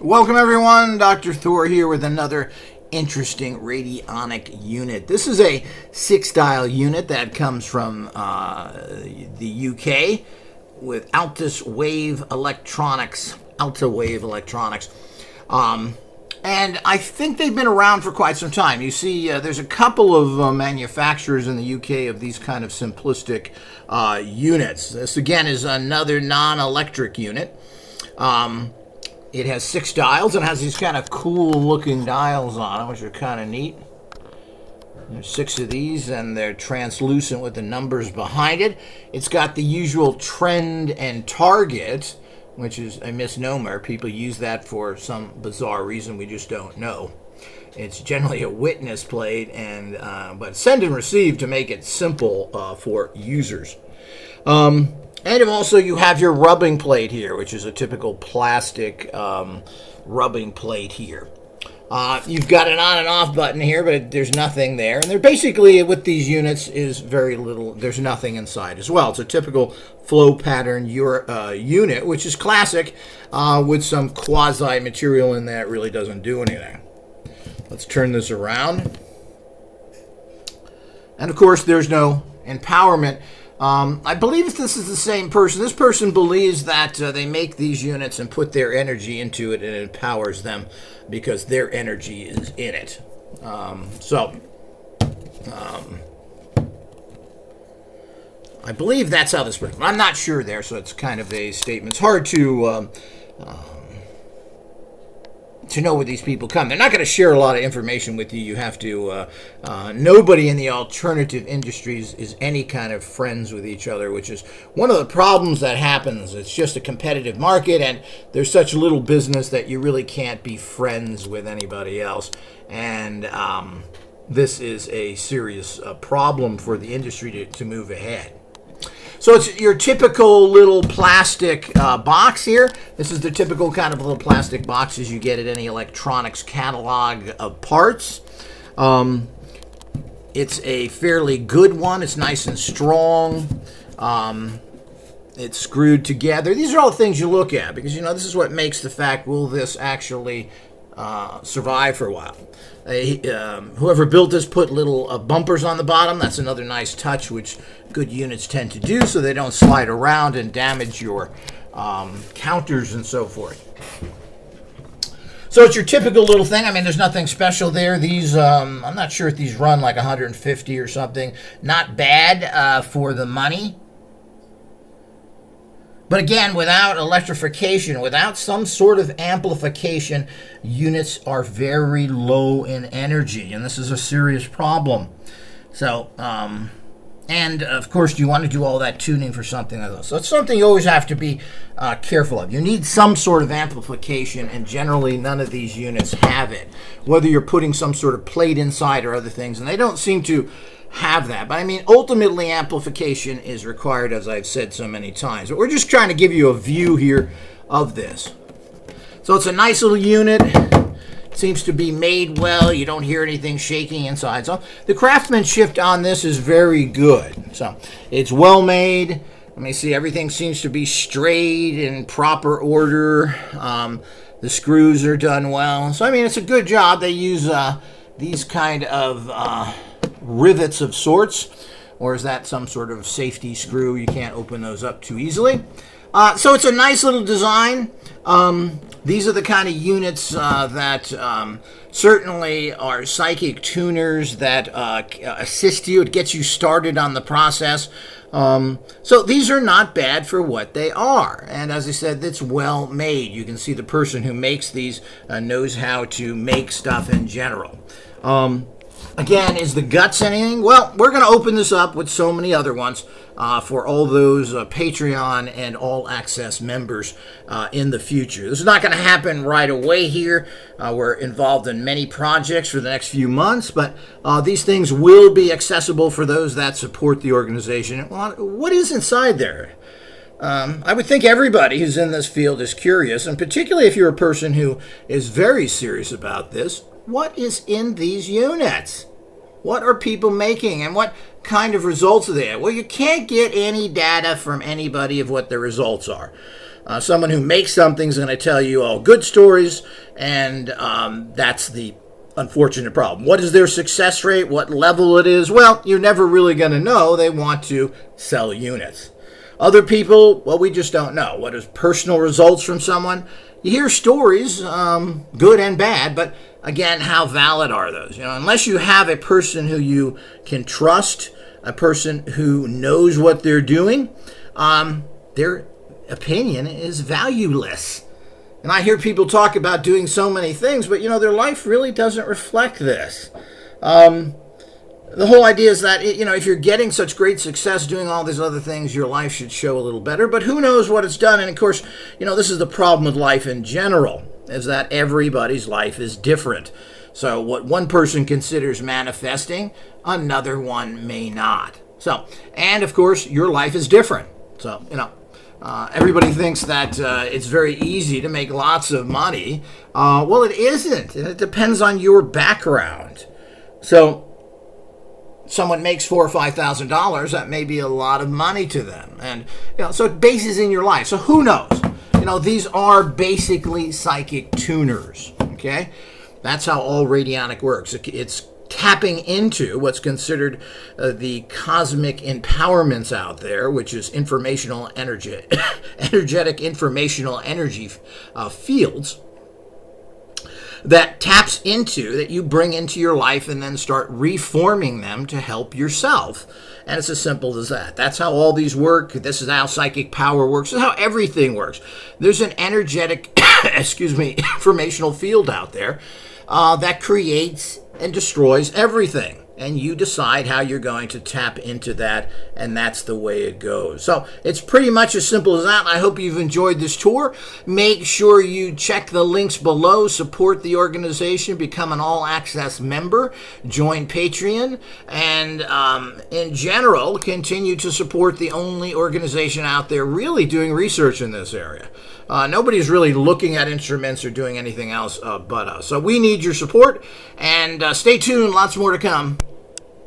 Welcome everyone, Dr. Thor here with another interesting radionic unit. This is a 6-dial unit that comes from the UK with Altawave Electronics. And I think they've been around for quite some time. You see, there's a couple of manufacturers in the UK of these kind of simplistic units. This again is another non-electric unit. It has 6 dials and has these kind of cool looking dials on it, which are kind of neat. There's 6 of these and they're translucent with the numbers behind it. It's got the usual trend and target, which is a misnomer. People use that for some bizarre reason we just don't know. It's generally a witness plate, and but send and receive to make it simple for users. And also you have your rubbing plate here, which is a typical plastic rubbing plate here. You've got an on and off button here, but there's nothing there. And they're basically, with these units, is very little, there's nothing inside as well. It's a typical flow pattern unit, which is classic, with some quasi material in there. It really doesn't do anything. Let's turn this around. And of course, there's no empowerment. I believe this is the same person. This person believes that they make these units and put their energy into it, and it empowers them because their energy is in it. I believe that's how this works. I'm not sure there, so it's kind of a statement. It's hard to know where these people come. They're not going to share a lot of information with you. You have to, nobody in the alternative industries is any kind of friends with each other, which is one of the problems that happens. It's just a competitive market, and there's such little business that you really can't be friends with anybody else. And this is a serious problem for the industry to move ahead. So it's your typical little plastic box here. This is the typical kind of little plastic boxes you get at any electronics catalog of parts. It's a fairly good one. It's nice and strong. It's screwed together. These are all things you look at because, you know, this is what makes the fact, will this actually survive for a while? Whoever built this put little bumpers on the bottom. That's another nice touch, which good units tend to do, so they don't slide around and damage your counters and so forth. So it's your typical little thing. I mean, there's nothing special there. These, I'm not sure if these run like 150 or something. Not bad for the money. But again, without electrification, without some sort of amplification, units are very low in energy, and this is a serious problem. So, and of course, you want to do all that tuning for something like this. So it's something you always have to be careful of. You need some sort of amplification, and generally none of these units have it. Whether you're putting some sort of plate inside or other things, and they don't seem to have that. But I mean, ultimately amplification is required, as I've said so many times. But we're just trying to give you a view here of this. So it's a nice little unit. It seems to be made well. You don't hear anything shaking inside. So the craftsmanship on this is very good. So it's well made. Let me see, everything seems to be straight in proper order. The screws are done well. So I mean, it's a good job. They use these kind of rivets of sorts, or is that some sort of safety screw? You can't open those up too easily. So it's a nice little design. These are the kind of units that certainly are psychic tuners that assist you. It gets you started on the process. So these are not bad for what they are. And as I said, it's well made. You can see the person who makes these knows how to make stuff in general. Again, is the guts anything? Well, we're going to open this up with so many other ones for all those Patreon and All Access members in the future. This is not going to happen right away here. We're involved in many projects for the next few months, but these things will be accessible for those that support the organization. What is inside there? I would think everybody who's in this field is curious, and particularly if you're a person who is very serious about this. What is in these units? What are people making, and what kind of results are they at? Well, you can't get any data from anybody of what the results are. Someone who makes something is going to tell you all good stories, and that's the unfortunate problem. What is their success rate? What level it is? Well, you're never really going to know. They want to sell units. Other people, well, we just don't know. What is personal results from someone? You hear stories, good and bad, but again, how valid are those? Unless you have a person who you can trust, a person who knows what they're doing, their opinion is valueless. And I hear people talk about doing so many things, but their life really doesn't reflect this. The whole idea is that, if you're getting such great success doing all these other things, your life should show a little better. But who knows what it's done? And of course, this is the problem with life in general, is that everybody's life is different. So what one person considers manifesting, another one may not. So, and of course, your life is different. So, everybody thinks that it's very easy to make lots of money. Well, it isn't. It depends on your background. So, someone makes $4,000 or $5,000, that may be a lot of money to them. And, so it bases in your life. So who knows? These are basically psychic tuners, okay? That's how all radionic works. It's tapping into what's considered the cosmic empowerments out there, which is informational energy, energetic informational energy fields, that taps into, that you bring into your life and then start reforming them to help yourself. And it's as simple as that. That's how all these work. This is how psychic power works. This is how everything works. There's an energetic, informational field out there that creates and destroys everything. And you decide how you're going to tap into that, and that's the way it goes. So it's pretty much as simple as that. I hope you've enjoyed this tour. Make sure you check the links below, support the organization, become an all-access member, join Patreon, and in general, continue to support the only organization out there really doing research in this area. Nobody's really looking at instruments or doing anything else but us. So we need your support, and stay tuned. Lots more to come.